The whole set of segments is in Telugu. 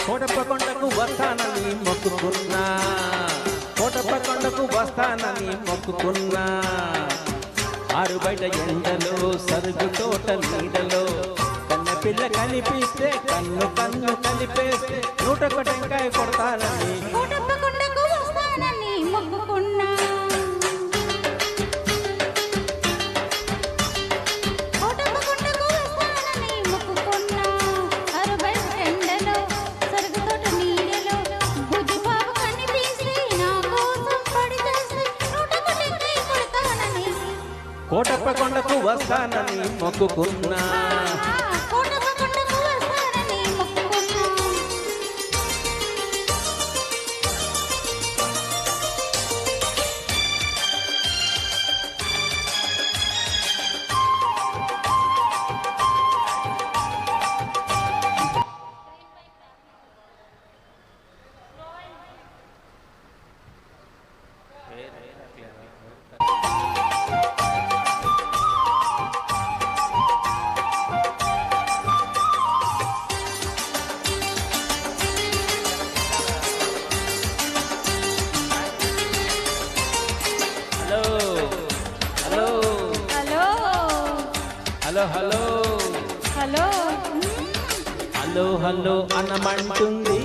కోటప్ప కొండకు వస్తానని మొక్కుకున్నా, కోటప్ప కొండకు వస్తానని మొక్కుకున్నా. ఆరు బయట ఎండలో సరుగు తోట నీడలో కన్న పిల్ల కనిపిస్తే కన్ను కన్ను కలిపేస్తే 101 టెంకాయ కొడతానని కోటప్ప కొండకు వస్తానని మొక్కుకున్నా. కోటప్ప కొండకు వస్తానని మొక్కుకున్నా. ఆరు బయట ఎండలో సరుగు తోట నీడలో బుజ్జిబాబు కనిపిస్తే నా కోసం పడి చేస్తే 101 టెంకాయ కొడతానని కోటప్ప కొండకు వస్తానని మొక్కుకున్నా. కోటప్ప కొండకు వస్తానని మొక్కుకున్నా. Hello hello hello hello hello hello hello hello అనమంటుంది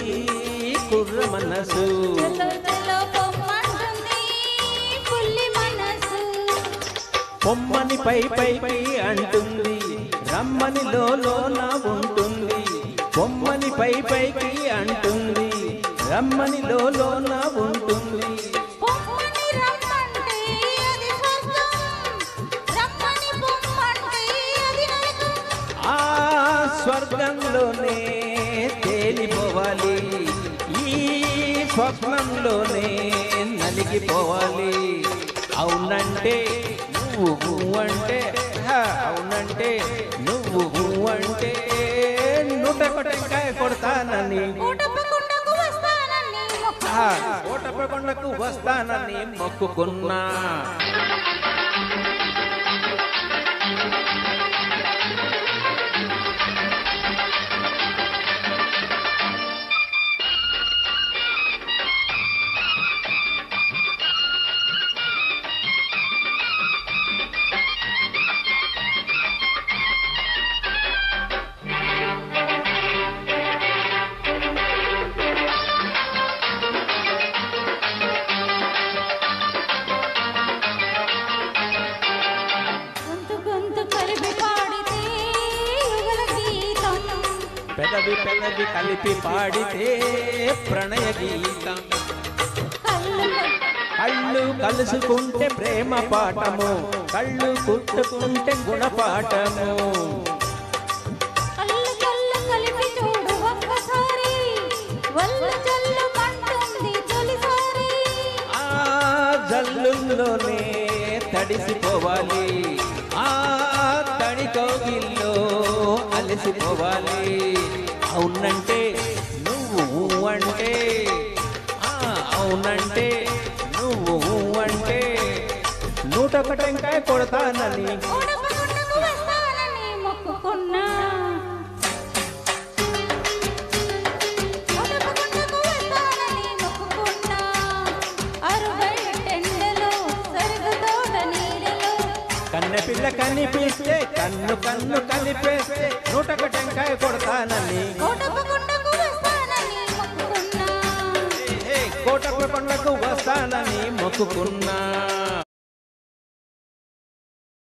కుర్ర మనసు, పొమ్మంటుంది పుల్లి మనసు. పొమ్మని పై పైకి అంటుంది రమ్మని లోన ఉంటుంది. పొమ్మని పై పైకి అంటుంది రమ్మని లోన ఉంటుంది. పొమ్మని రమ్మంటే అది స్వర్గం, రమ్మని పొమ్మంటే అది నరకం. ఆ స్వర్గంలోనే తేలిపోవాలి, ఈ స్వప్నంలోనే నలిగిపోవాలి. అవునంటే నువ్వు అంటే, అవునంటే నువ్వు అంటే 101 టెంకాయ కొడతానని, కోటప్ప కొండకు వస్తానని మొక్కుకున్నా. కోటప్ప కొండకు వస్తానని మొక్కుకున్నా. గొంతు గొంతు కలిపి పాడితే యుగల గీతం, పెదవి పెదవి కలిపి పాడితే ప్రణయ గీతం. కళ్ళు కలుసుకుంటే ప్రేమ పాఠము, కళ్ళు కుట్టుకుంటే గుణపాఠము. కళ్ళు కళ్ళు కలిపి చూడు ఒక్కసారి, వల్లు జల్లు మంటుంది తొలిసారి. ఆ జల్లుల్లోనే తడిసిపోవాలి, ఆ తడి కౌగిల్లో అలసిపోవాలి. అవునంటే నువ్వు అంటే, అవునంటే నువ్వు అంటే 101 టెంకాయ కొడతానని కోటప్ప కొండకు వస్తానని మొక్కుకున్నా. కోటప్ప కొండకు వస్తానని మొక్కుకున్నా. ఆరు బయట ఎండలో సరుగు తోట నీడలో కన్నె పిల్ల కనిపిస్తే కన్ను కన్ను కలిపేస్తే 101 టెంకాయ కొడతానని, కోటప్ప కొండకు వస్తానని మొక్కుకున్నా. కోటప్ప కొండకు వస్తానని మొక్కుకున్నా.